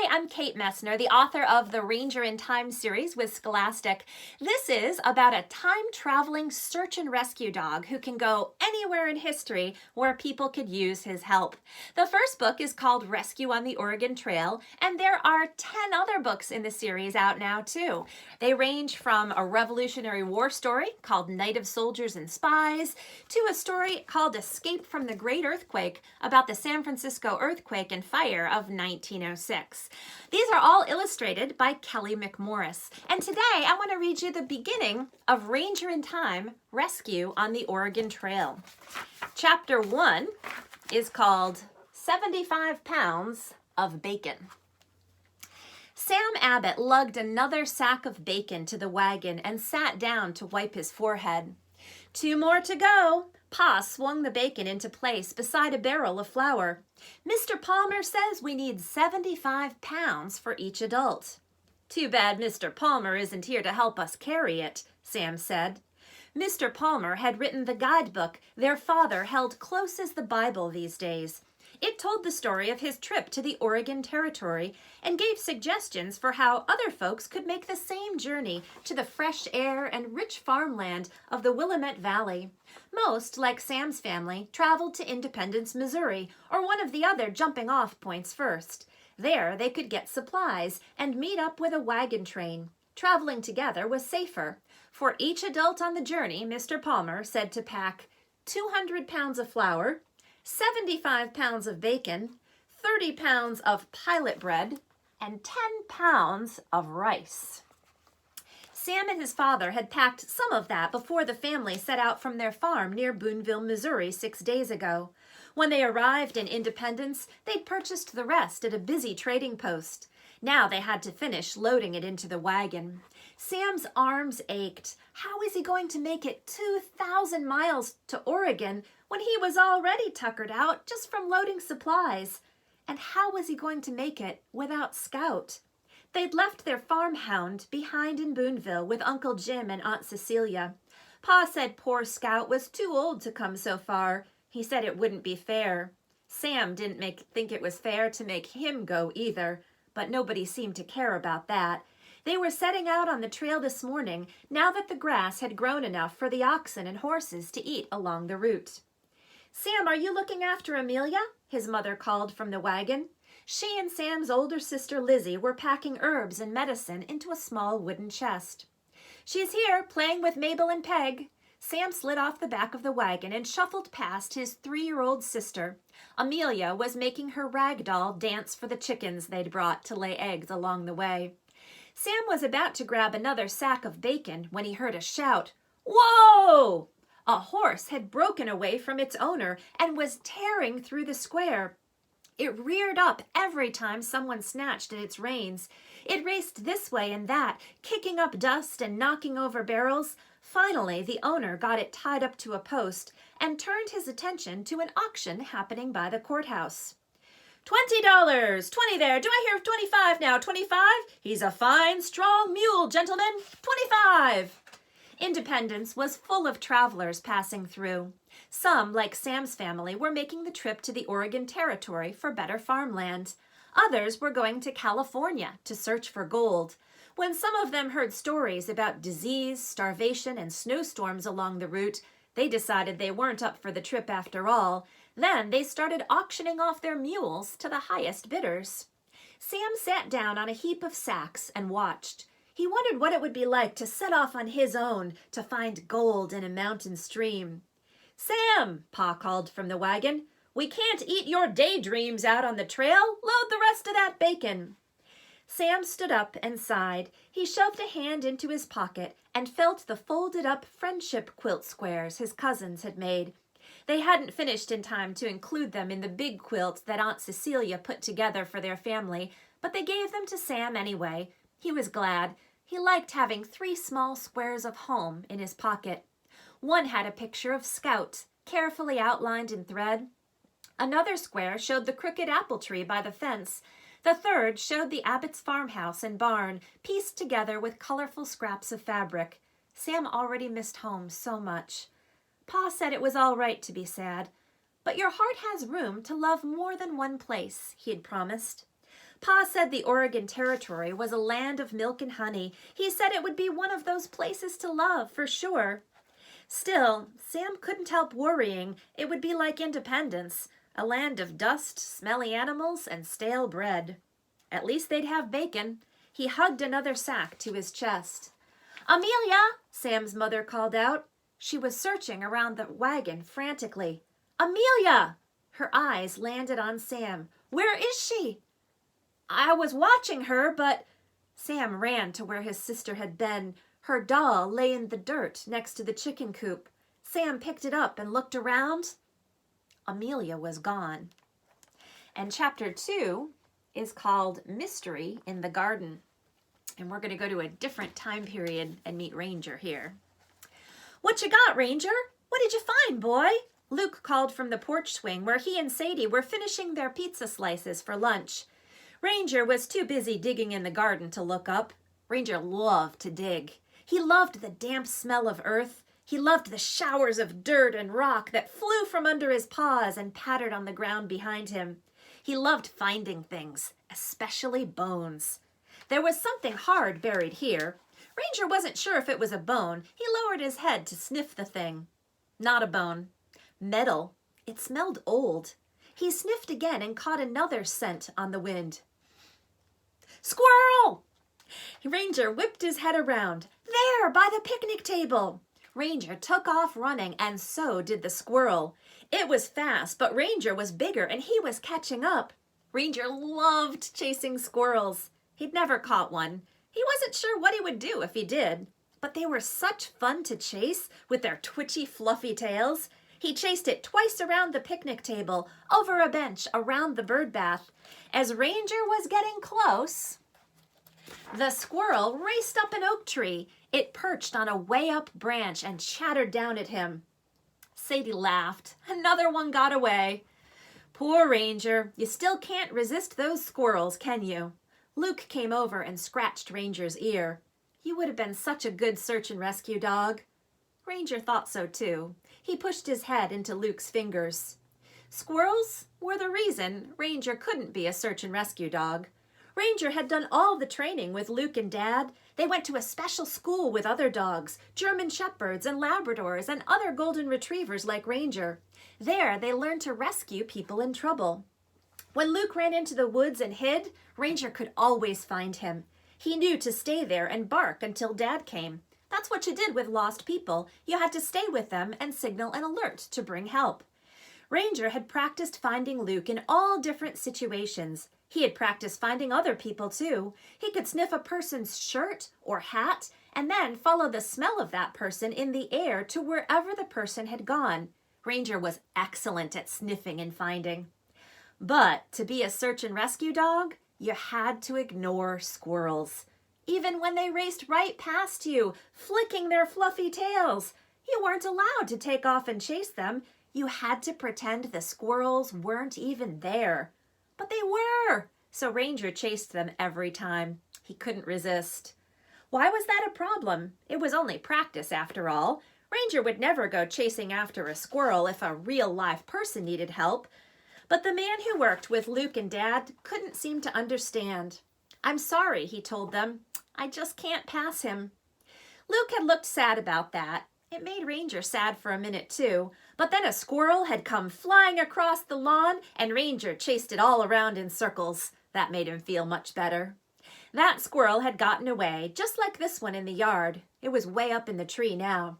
Hi, I'm Kate Messner, the author of the Ranger in Time series with Scholastic. This is about a time-traveling search and rescue dog who can go anywhere in history where people could use his help. The first book is called Rescue on the Oregon Trail, and there are 10 other books in the series out now too. They range from a Revolutionary War story called Night of Soldiers and Spies to a story called Escape from the Great Earthquake about the San Francisco earthquake and fire of 1906. These are all illustrated by Kelly McMorris. And today I want to read you the beginning of Ranger in Time, Rescue on the Oregon Trail. Chapter 1 is called 75 Pounds of Bacon. Sam Abbott lugged another sack of bacon to the wagon and sat down to wipe his forehead. 2 more to go. Pa swung the bacon into place beside a barrel of flour. Mr. Palmer says we need 75 pounds for each adult. Too bad Mr. Palmer isn't here to help us carry it, Sam said. Mr. Palmer had written the guidebook their father held close as the Bible these days. It told the story of his trip to the Oregon Territory and gave suggestions for how other folks could make the same journey to the fresh air and rich farmland of the Willamette Valley. Most, like Sam's family, traveled to Independence, Missouri, or one of the other jumping-off points first. There, they could get supplies and meet up with a wagon train. Traveling together was safer. For each adult on the journey, Mr. Palmer said to pack 200 pounds of flour, 75 pounds of bacon, 30 pounds of pilot bread, and 10 pounds of rice. Sam and his father had packed some of that before the family set out from their farm near Boonville, Missouri 6 days ago. When they arrived in Independence, they'd purchased the rest at a busy trading post. Now they had to finish loading it into the wagon. Sam's arms ached. How was he going to make it 2,000 miles to Oregon when he was already tuckered out just from loading supplies? And how was he going to make it without Scout? They'd left their farm hound behind in Boonville with Uncle Jim and Aunt Cecilia. Pa said poor Scout was too old to come so far. He said it wouldn't be fair. Sam didn't think it was fair to make him go either, but nobody seemed to care about that. They were setting out on the trail this morning, now that the grass had grown enough for the oxen and horses to eat along the route. "Sam, are you looking after Amelia?" his mother called from the wagon. She and Sam's older sister Lizzie were packing herbs and medicine into a small wooden chest. "She's here, playing with Mabel and Peg." Sam slid off the back of the wagon and shuffled past his 3-year-old sister. Amelia was making her rag doll dance for the chickens they'd brought to lay eggs along the way. Sam was about to grab another sack of bacon when he heard a shout. "Whoa!" A horse had broken away from its owner and was tearing through the square. It reared up every time someone snatched at its reins. It raced this way and that, kicking up dust and knocking over barrels. Finally, the owner got it tied up to a post and turned his attention to an auction happening by the courthouse. $20, 20 there. Do I hear 25 now? 25? He's a fine, strong mule, gentlemen. 25. Independence was full of travelers passing through. Some, like Sam's family, were making the trip to the Oregon Territory for better farmland. Others were going to California to search for gold. When some of them heard stories about disease, starvation, and snowstorms along the route, they decided they weren't up for the trip after all. Then they started auctioning off their mules to the highest bidders. Sam sat down on a heap of sacks and watched. He wondered what it would be like to set off on his own to find gold in a mountain stream. "Sam," Pa called from the wagon, "we can't eat your daydreams out on the trail. Load the rest of that bacon." Sam stood up and sighed. He shoved a hand into his pocket and felt the folded-up friendship quilt squares his cousins had made. They hadn't finished in time to include them in the big quilt that Aunt Cecilia put together for their family, but they gave them to Sam anyway. He was glad. He liked having 3 small squares of home in his pocket. One had a picture of Scout, carefully outlined in thread. Another square showed the crooked apple tree by the fence. The third showed the Abbott's farmhouse and barn, pieced together with colorful scraps of fabric. Sam already missed home so much. Pa said it was all right to be sad. But your heart has room to love more than one place, he had promised. Pa said the Oregon Territory was a land of milk and honey. He said it would be one of those places to love, for sure. Still, Sam couldn't help worrying. It would be like Independence, a land of dust, smelly animals, and stale bread. At least they'd have bacon. He hugged another sack to his chest. "Amelia!" Sam's mother called out. She was searching around the wagon frantically. "Amelia!" Her eyes landed on Sam. "Where is she?" "I was watching her, but—" Sam ran to where his sister had been. Her doll lay in the dirt next to the chicken coop. Sam picked it up and looked around. Amelia was gone. And chapter 2 is called Mystery in the Garden. And we're going to go to a different time period and meet Ranger here. "What you got, Ranger? What did you find, boy?" Luke called from the porch swing where he and Sadie were finishing their pizza slices for lunch. Ranger was too busy digging in the garden to look up. Ranger loved to dig. He loved the damp smell of earth. He loved the showers of dirt and rock that flew from under his paws and pattered on the ground behind him. He loved finding things, especially bones. There was something hard buried here. Ranger wasn't sure if it was a bone. He lowered his head to sniff the thing. Not a bone. Metal. It smelled old. He sniffed again and caught another scent on the wind. "Squirrel!" Ranger whipped his head around. "There, by the picnic table!" Ranger took off running, and so did the squirrel. It was fast, but Ranger was bigger, and he was catching up. Ranger loved chasing squirrels. He'd never caught one. He wasn't sure what he would do if he did. But they were such fun to chase with their twitchy, fluffy tails. He chased it twice around the picnic table, over a bench, around the bird bath. As Ranger was getting close, the squirrel raced up an oak tree. It perched on a way-up branch and chattered down at him. Sadie laughed. Another one got away. "Poor Ranger. You still can't resist those squirrels, can you?" Luke came over and scratched Ranger's ear. "You would have been such a good search and rescue dog." Ranger thought so too. He pushed his head into Luke's fingers. Squirrels were the reason Ranger couldn't be a search and rescue dog. Ranger had done all the training with Luke and Dad. They went to a special school with other dogs, German Shepherds and Labradors and other golden retrievers like Ranger. There, they learned to rescue people in trouble. When Luke ran into the woods and hid, Ranger could always find him. He knew to stay there and bark until Dad came. That's what you did with lost people. You had to stay with them and signal an alert to bring help. Ranger had practiced finding Luke in all different situations. He had practiced finding other people too. He could sniff a person's shirt or hat and then follow the smell of that person in the air to wherever the person had gone. Ranger was excellent at sniffing and finding. But to be a search and rescue dog, you had to ignore squirrels. Even when they raced right past you, flicking their fluffy tails, you weren't allowed to take off and chase them. You had to pretend the squirrels weren't even there. But they were, so Ranger chased them every time. He couldn't resist. Why was that a problem? It was only practice after all. Ranger would never go chasing after a squirrel if a real live person needed help. But the man who worked with Luke and Dad couldn't seem to understand. "I'm sorry," he told them. "I just can't pass him." Luke had looked sad about that. It made Ranger sad for a minute too, but then a squirrel had come flying across the lawn and Ranger chased it all around in circles. That made him feel much better. That squirrel had gotten away, just like this one in the yard. It was way up in the tree now.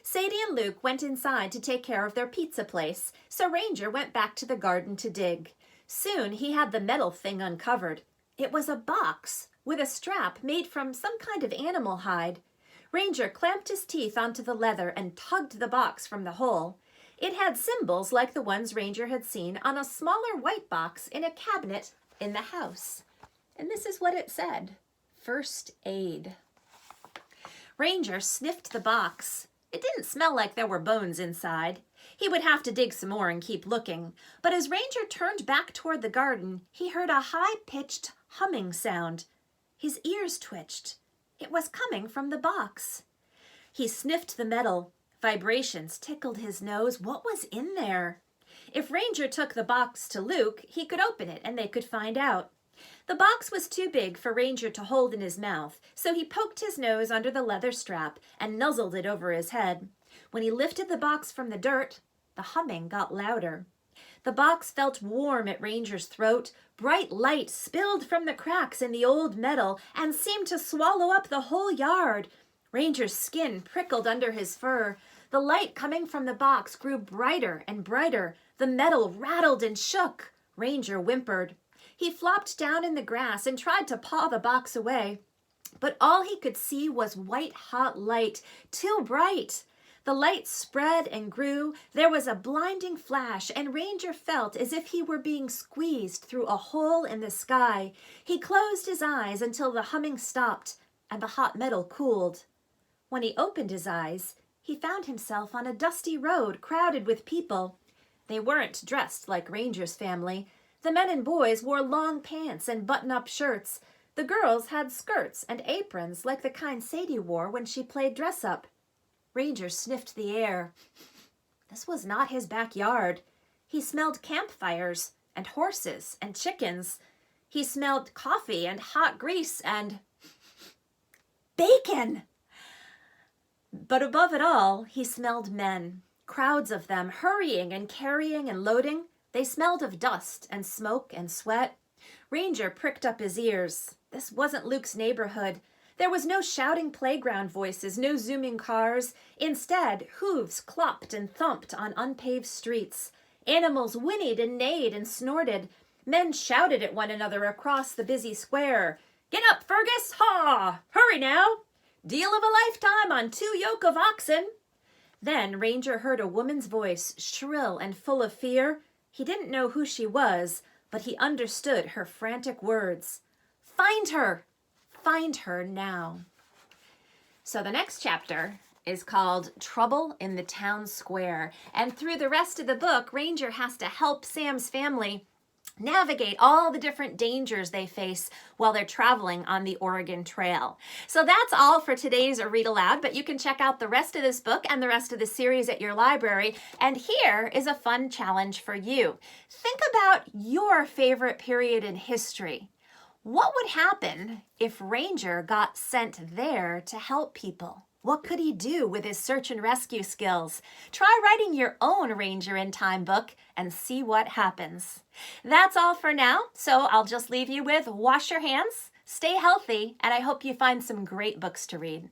Sadie and Luke went inside to take care of their pizza place, so Ranger went back to the garden to dig. Soon he had the metal thing uncovered. It was a box with a strap made from some kind of animal hide. Ranger clamped his teeth onto the leather and tugged the box from the hole. It had symbols like the ones Ranger had seen on a smaller white box in a cabinet in the house. And this is what it said: First Aid. Ranger sniffed the box. It didn't smell like there were bones inside. He would have to dig some more and keep looking. But as Ranger turned back toward the garden, he heard a high-pitched humming sound. His ears twitched. It was coming from the box. He sniffed the metal. Vibrations tickled his nose. What was in there? If Ranger took the box to Luke, he could open it and they could find out. The box was too big for Ranger to hold in his mouth, so he poked his nose under the leather strap and nuzzled it over his head. When he lifted the box from the dirt, the humming got louder. The box felt warm at Ranger's throat. Bright light spilled from the cracks in the old metal and seemed to swallow up the whole yard. Ranger's skin prickled under his fur. The light coming from the box grew brighter and brighter. The metal rattled and shook. Ranger whimpered. He flopped down in the grass and tried to paw the box away. But all he could see was white-hot light, too bright. The light spread and grew. There was a blinding flash, and Ranger felt as if he were being squeezed through a hole in the sky. He closed his eyes until the humming stopped and the hot metal cooled. When he opened his eyes, he found himself on a dusty road crowded with people. They weren't dressed like Ranger's family. The men and boys wore long pants and button-up shirts. The girls had skirts and aprons like the kind Sadie wore when she played dress-up. Ranger sniffed the air. This was not his backyard. He smelled campfires and horses and chickens. He smelled coffee and hot grease and bacon. But above it all, he smelled men, crowds of them hurrying and carrying and loading. They smelled of dust and smoke and sweat. Ranger pricked up his ears. This wasn't Luke's neighborhood. There was no shouting playground voices, no zooming cars. Instead, hooves clopped and thumped on unpaved streets. Animals whinnied and neighed and snorted. Men shouted at one another across the busy square. "Get up, Fergus! Ha! Hurry now! Deal of a lifetime on 2 yoke of oxen!" Then Ranger heard a woman's voice, shrill and full of fear. He didn't know who she was, but he understood her frantic words. "Find her! Find her now." So the next chapter is called Trouble in the Town Square. And through the rest of the book, Ranger has to help Sam's family navigate all the different dangers they face while they're traveling on the Oregon Trail. So that's all for today's Read Aloud, but you can check out the rest of this book and the rest of the series at your library. And here is a fun challenge for you. Think about your favorite period in history. What would happen if Ranger got sent there to help people? What could he do with his search and rescue skills? Try writing your own Ranger in Time book and see what happens. That's all for now, so I'll just leave you with wash your hands, stay healthy, and I hope you find some great books to read.